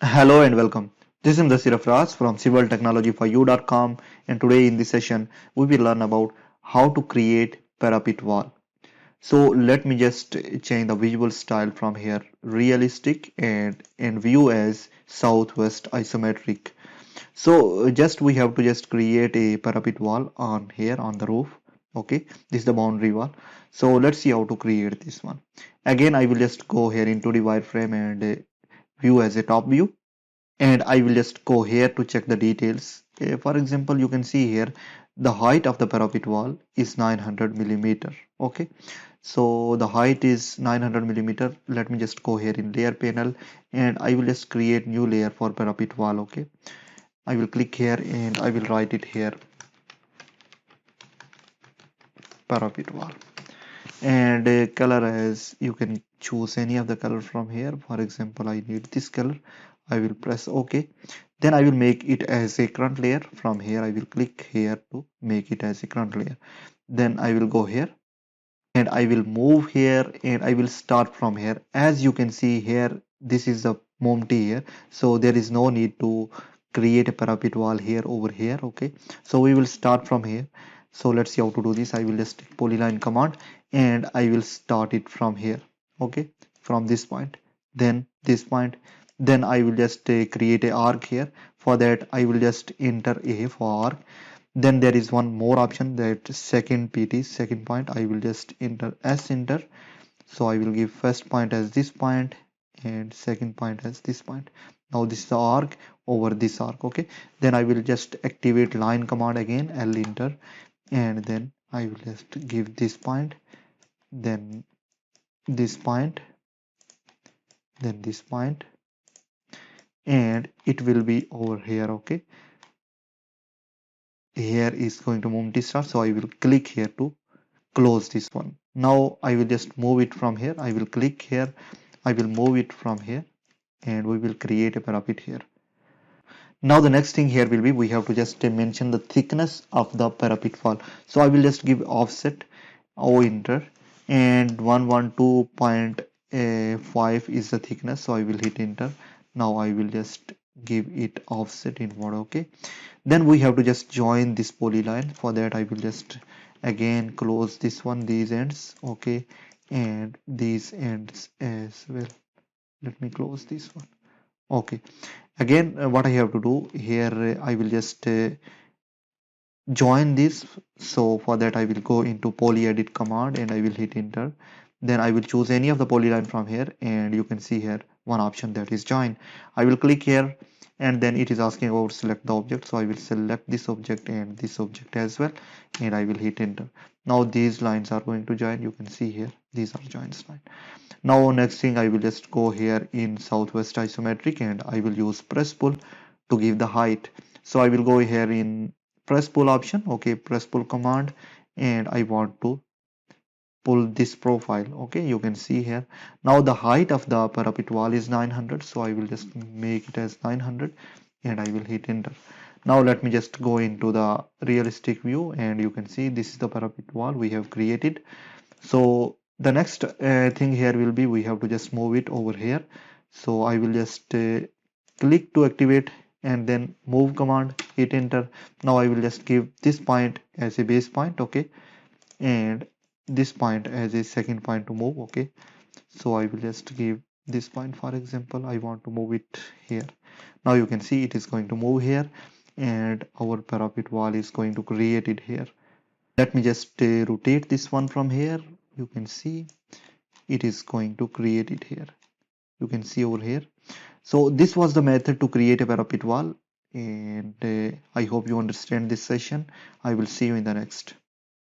Hello and welcome. This is Mdasir Afraz from civiltechnologyforyou.com, and today in this session we will learn about how to create Parapet wall. So let me just change the visual style from here realistic and view as southwest isometric. So just we have to just create a parapet wall on here on the roof. Okay, this is the boundary wall. So let's see how to create this one. Again, I will just go here into the wireframe and view as a top view, and I will just go here to check the details. For example, you can see here the height of the parapet wall is 900 millimeter. Okay, so the height is 900 millimeter. Let me just go here in layer panel and I will just create new layer for parapet wall. Okay, I will click here and I will write it here parapet wall, and color, as you can choose any of the color from here. For example, I need this color. I will press OK. Then I will make it as a current layer. From here I will click here to make it as a current layer. Then I will go here and I will move here and I will start from here. As you can see here, this is the Momti here, so there is no need to create a parapet wall here over here. Okay, so we will start from here. So let's see how to do this. I will just take polyline command and I will start it from here. Okay, from this point, then this point, then I will just create a arc here. For that I will just enter A for arc. Then there is one more option, that second PT, second point. I will just enter S enter. So I will give first point as this point and second point as this point. Now this is the arc over this arc. Okay, then I will just activate line command again, L enter, and then I will just give this point, then this point, then this point, and it will be over here. Okay, here is going to move start, so I will click here to close this one. Now I will just move it from here. I will click here, I will move it from here, and we will create a parapet here. Now the next thing here will be, we have to just mention the thickness of the parapet wall. So I will just give offset O enter, and 112.5 is the thickness, so I will hit enter. Now I will just give it offset in mode. Okay, then we have to just join this polyline. For that I will just again close this one, these ends. Okay, and these ends as well. Let me close this one. Okay, again what I have to do here, I will just join this. So for that I will go into poly edit command and I will hit enter. Then I will choose any of the polyline from here, and you can see here one option, that is join. I will click here and then it is asking about select the object, so I will select this object and this object as well, and I will hit enter. Now these lines are going to join. You can see here these are joined line. Now next thing, I will just go here in southwest isometric and I will use press pull to give the height. So I will go here in press pull option. Okay, press pull command, and I want to pull this profile. Okay, you can see here. Now the height of the parapet wall is 900, so I will just make it as 900 and I will hit enter. Now let me just go into the realistic view, and you can see this is the parapet wall we have created. So the next thing here will be, we have to just move it over here. So I will just click to activate and then move command, hit enter. Now I will just give this point as a base point. Okay, and this point as a second point to move. Okay, so I will just give this point. For example, I want to move it here. Now you can see it is going to move here, and our parapet wall is going to create it here. Let me just rotate this one from here. You can see it is going to create it here. You can see over here. So this was the method to create a parapet wall, and I hope you understand this session. I will see you in the next.